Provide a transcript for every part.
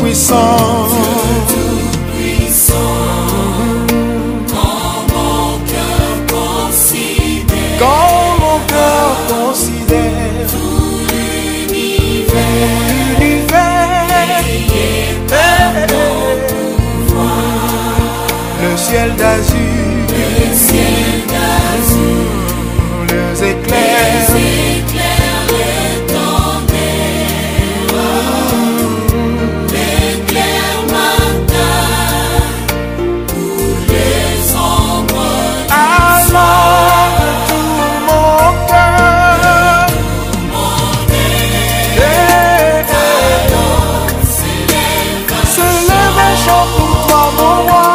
Tout-Puissant, quand mon cœur considère tout l'univers, le ciel d'azur, les éclairs, le tonnerre, l'éclair matin, ou les ombres. Alors tout mon cœur s'élève un chant pour toi, mon roi.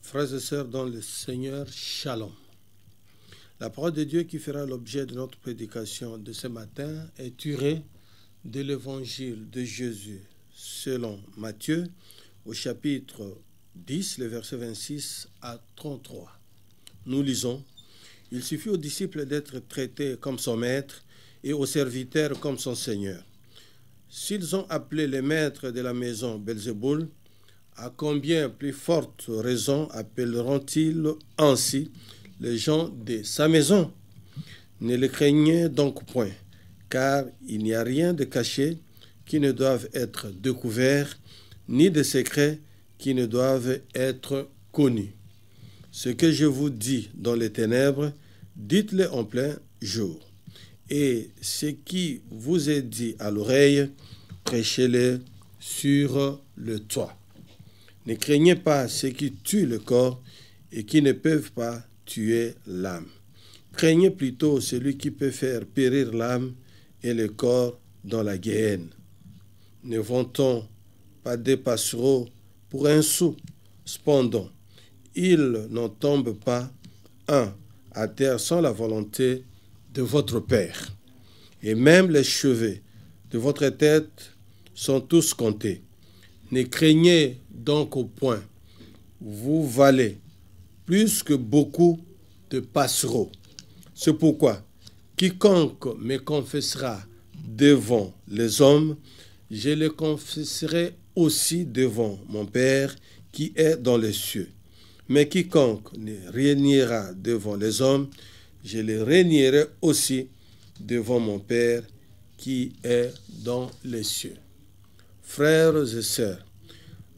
Frères et sœurs dans le Seigneur, Shalom. La parole de Dieu qui fera l'objet de notre prédication de ce matin est tirée de l'évangile de Jésus selon Matthieu au chapitre 10, les versets 26 à 33. Nous lisons: Il suffit aux disciples d'être traités comme son maître et aux serviteurs comme son Seigneur. S'ils ont appelé les maîtres de la maison Belzéboul, à combien plus forte raison appelleront-ils ainsi les gens de sa maison? Ne les craignez donc point, car il n'y a rien de caché qui ne doive être découvert, ni de secret qui ne doivent être connus. Ce que je vous dis dans les ténèbres, dites-le en plein jour. Et ce qui vous est dit à l'oreille, prêchez-le sur le toit. Ne craignez pas ceux qui tuent le corps et qui ne peuvent pas tuer l'âme. Craignez plutôt celui qui peut faire périr l'âme et le corps dans la guéhenne. Ne vantons pas des passereaux pour un sou. Cependant, il n'en tombe pas un à terre sans la volonté de votre Père. Et même les cheveux de votre tête sont tous comptés. Ne craignez donc au point, vous valez plus que beaucoup de passereaux. C'est pourquoi quiconque me confessera devant les hommes, je le confesserai aussi devant mon Père qui est dans les cieux. Mais quiconque ne régnera devant les hommes, je le régnerai aussi devant mon Père qui est dans les cieux. Frères et sœurs,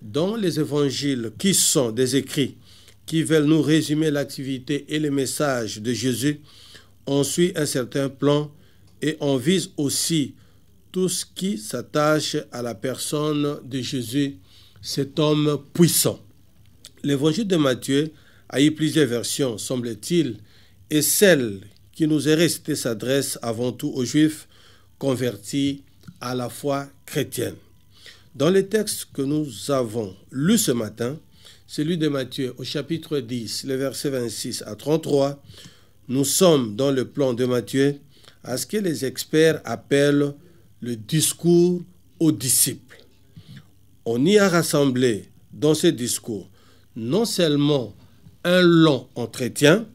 dans les évangiles qui sont des écrits qui veulent nous résumer l'activité et le message de Jésus, on suit un certain plan et on vise aussi tout ce qui s'attache à la personne de Jésus, cet homme puissant. L'évangile de Matthieu a eu plusieurs versions, semble-t-il, et celle qui nous est restée s'adresse avant tout aux Juifs convertis à la foi chrétienne. Dans les textes que nous avons lus ce matin, celui de Matthieu au chapitre 10, les versets 26 à 33, nous sommes dans le plan de Matthieu à ce que les experts appellent le discours aux disciples. On y a rassemblé dans ce discours non seulement un long entretien,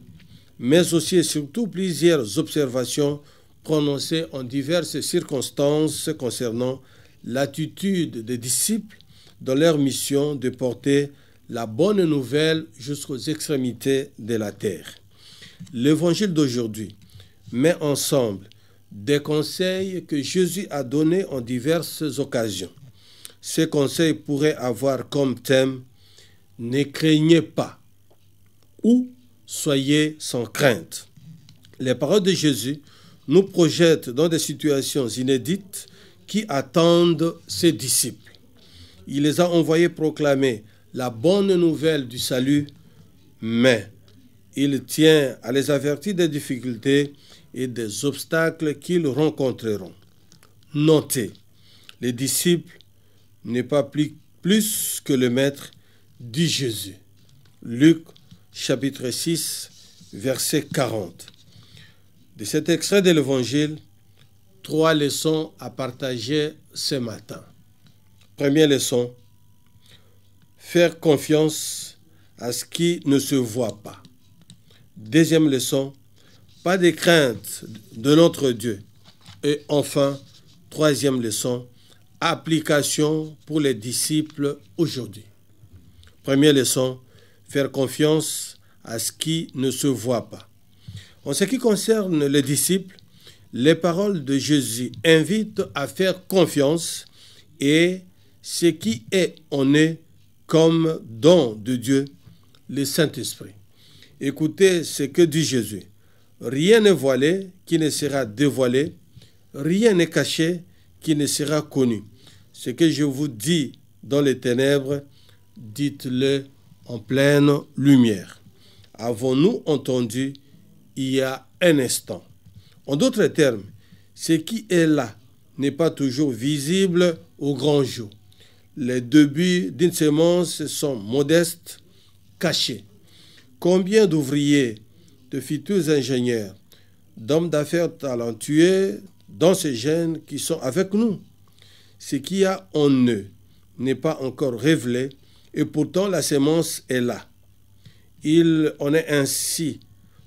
mais aussi et surtout plusieurs observations prononcées en diverses circonstances concernant l'attitude des disciples dans leur mission de porter la bonne nouvelle jusqu'aux extrémités de la terre. L'évangile d'aujourd'hui met ensemble des conseils que Jésus a donnés en diverses occasions. Ces conseils pourraient avoir comme thème « Ne craignez pas » ou « Soyez sans crainte ». Les paroles de Jésus nous projettent dans des situations inédites qui attendent ses disciples. Il les a envoyés proclamer la bonne nouvelle du salut, mais il tient à les avertir des difficultés et des obstacles qu'ils rencontreront. Notez, les disciples n'est pas plus que le maître, dit Jésus. Luc chapitre 6, verset 40. De cet extrait de l'Évangile, 3 leçons à partager ce matin. Première leçon, faire confiance à ce qui ne se voit pas. Deuxième leçon, pas de crainte de notre Dieu. Et enfin, troisième leçon, application pour les disciples aujourd'hui. Première leçon, faire confiance à ce qui ne se voit pas. En ce qui concerne les disciples, les paroles de Jésus invitent à faire confiance et ce qui est en eux comme don de Dieu, le Saint-Esprit. Écoutez ce que dit Jésus. Rien n'est voilé qui ne sera dévoilé, rien n'est caché qui ne sera connu. Ce que je vous dis dans les ténèbres, dites-le en pleine lumière. Avons-nous entendu il y a un instant? En d'autres termes, ce qui est là n'est pas toujours visible au grand jour. Les débuts d'une semence sont modestes, cachés. Combien d'ouvriers, de futurs ingénieurs, d'hommes d'affaires talentueux dans ces jeunes qui sont avec nous? Ce qu'il y a en eux n'est pas encore révélé et pourtant la semence est là. Il en est ainsi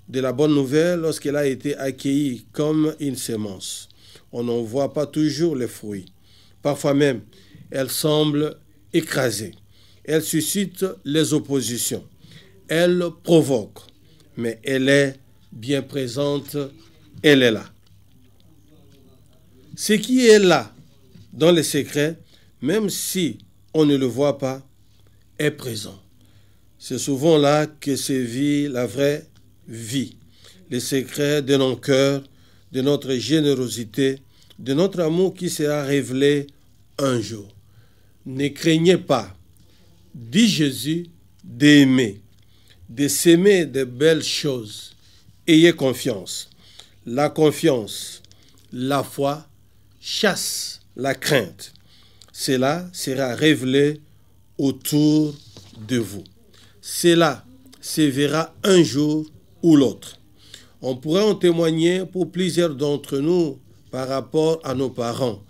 de la bonne nouvelle lorsqu'elle a été accueillie comme une semence. On n'en voit pas toujours les fruits. Parfois même, elle semble écrasée. Elle suscite les oppositions. Elle provoque. Mais elle est bien présente. Elle est là. Ce qui est là, dans les secrets, même si on ne le voit pas, est présent. C'est souvent là que se vit la vraie vie, les secrets de nos cœurs, de notre générosité, de notre amour qui sera révélé un jour. Ne craignez pas, dit Jésus, d'aimer, de s'aimer de belles choses. Ayez confiance. La confiance, la foi, chasse la crainte. Cela sera révélé autour de vous. Cela se verra un jour ou l'autre. On pourrait en témoigner pour plusieurs d'entre nous par rapport à nos parents.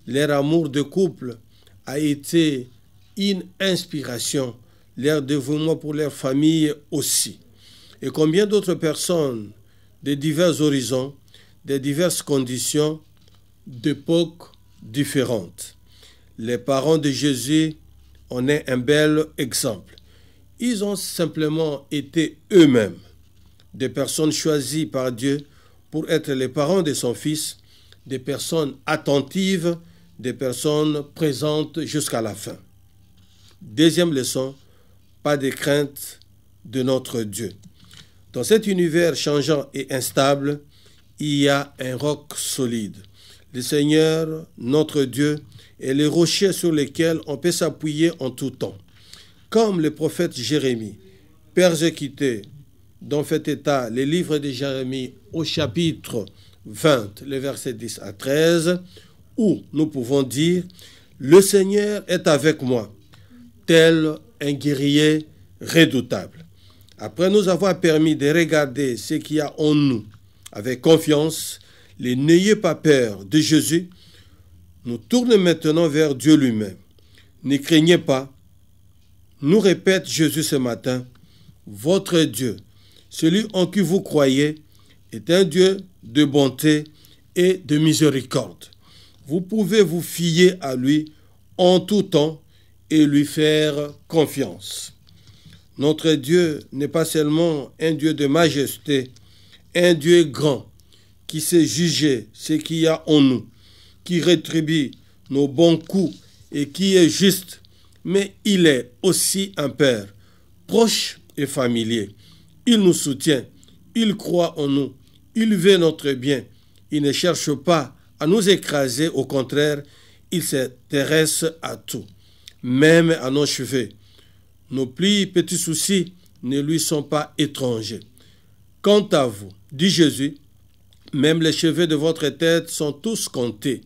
Leur amour de couple a été une inspiration, leur dévouement pour leur famille aussi. Et combien d'autres personnes de divers horizons, de diverses conditions, d'époques différentes. Les parents de Jésus en est un bel exemple. Ils ont simplement été eux-mêmes des personnes choisies par Dieu pour être les parents de son Fils, des personnes attentives, des personnes présentes jusqu'à la fin. Deuxième leçon, pas de crainte de notre Dieu. Dans cet univers changeant et instable, il y a un roc solide. Le Seigneur, notre Dieu, est le rocher sur lequel on peut s'appuyer en tout temps. Comme le prophète Jérémie, persécuté, dont fait état le livre de Jérémie au chapitre 20, les versets 10 à 13, où nous pouvons dire « Le Seigneur est avec moi, tel un guerrier redoutable. » Après nous avoir permis de regarder ce qu'il y a en nous avec confiance, n'ayez pas peur de Jésus, nous tournons maintenant vers Dieu lui-même. Ne craignez pas, nous répète Jésus ce matin, votre Dieu, celui en qui vous croyez, est un Dieu de bonté et de miséricorde. Vous pouvez vous fier à lui en tout temps et lui faire confiance. Notre Dieu n'est pas seulement un Dieu de majesté, un Dieu grand qui sait juger ce qu'il y a en nous, qui rétribue nos bons coups et qui est juste, mais il est aussi un Père, proche et familier. Il nous soutient, il croit en nous, il veut notre bien. Il ne cherche pas à nous écraser, au contraire, il s'intéresse à tout, même à nos cheveux. Nos plus petits soucis ne lui sont pas étrangers. Quant à vous, dit Jésus, même les cheveux de votre tête sont tous comptés.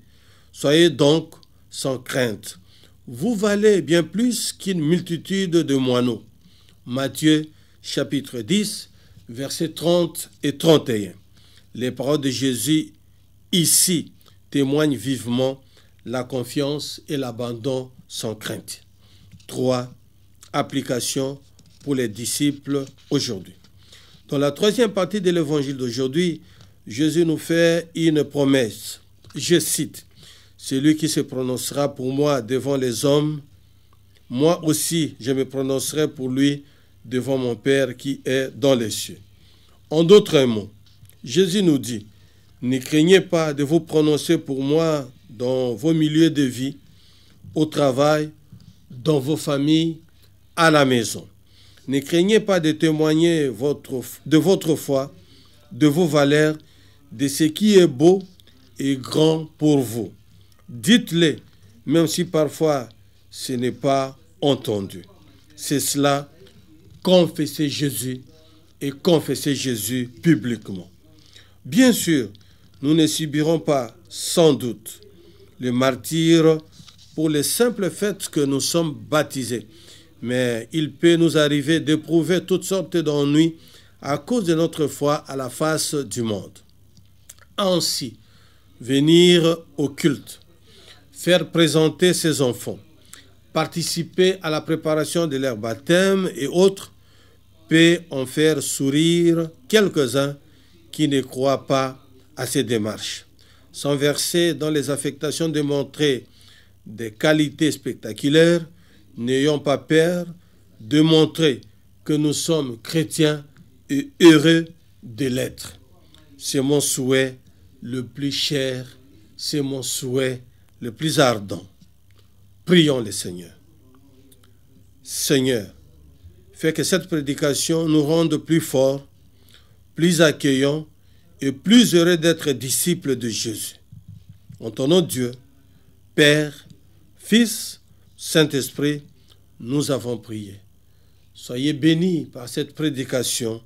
Soyez donc sans crainte. Vous valez bien plus qu'une multitude de moineaux. Matthieu chapitre 10, versets 30 et 31. Les paroles de Jésus ici témoignent vivement la confiance et l'abandon sans crainte. 3. Application pour les disciples aujourd'hui. Dans la troisième partie de l'évangile d'aujourd'hui, Jésus nous fait une promesse. Je cite, « Celui qui se prononcera pour moi devant les hommes, moi aussi je me prononcerai pour lui devant mon Père qui est dans les cieux. » En d'autres mots, Jésus nous dit, « Ne craignez pas de vous prononcer pour moi dans vos milieux de vie, au travail, dans vos familles, à la maison. Ne craignez pas de témoigner de votre foi, de vos valeurs, de ce qui est beau et grand pour vous. Dites-le, même si parfois ce n'est pas entendu. » C'est cela, confesser Jésus et confesser Jésus publiquement. Bien sûr, nous ne subirons pas, sans doute, le martyre pour le simple fait que nous sommes baptisés. Mais il peut nous arriver d'éprouver toutes sortes d'ennuis à cause de notre foi à la face du monde. Ainsi, venir au culte, faire présenter ses enfants, participer à la préparation de leur baptême et autres, peut en faire sourire quelques-uns qui ne croient pas à ces démarches. Sans verser dans les affectations de montrer des qualités spectaculaires, n'ayons pas peur de montrer que nous sommes chrétiens et heureux de l'être. C'est mon souhait le plus cher, c'est mon souhait le plus ardent. Prions le Seigneur. Seigneur, fais que cette prédication nous rende plus forts, plus accueillants et plus heureux d'être disciples de Jésus. En ton nom, Dieu, Père, Fils, Saint-Esprit, nous avons prié. Soyez bénis par cette prédication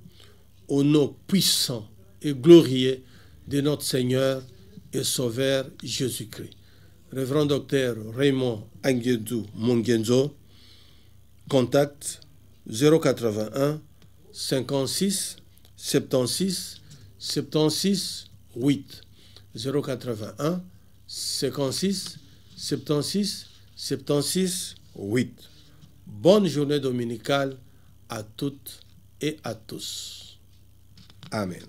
au nom puissant et glorieux de notre Seigneur et Sauveur Jésus-Christ. Révérend docteur Raymond Anguedou Mungenzo, contact 081 56 76 76 8 081 56 76 76 8. Bonne journée dominicale à toutes et à tous. Amen.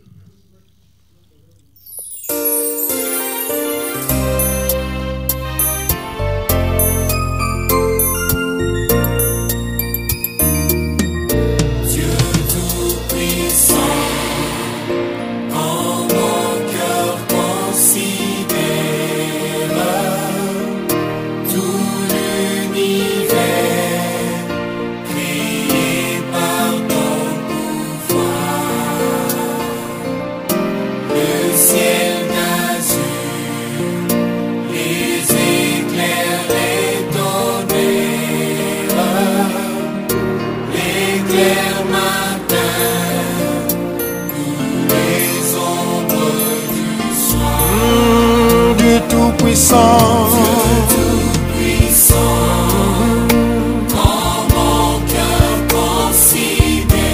Tout-puissant,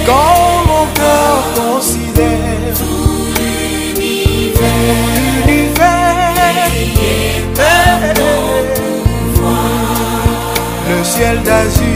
quand mon cœur considère tout l'univers, le ciel d'azur.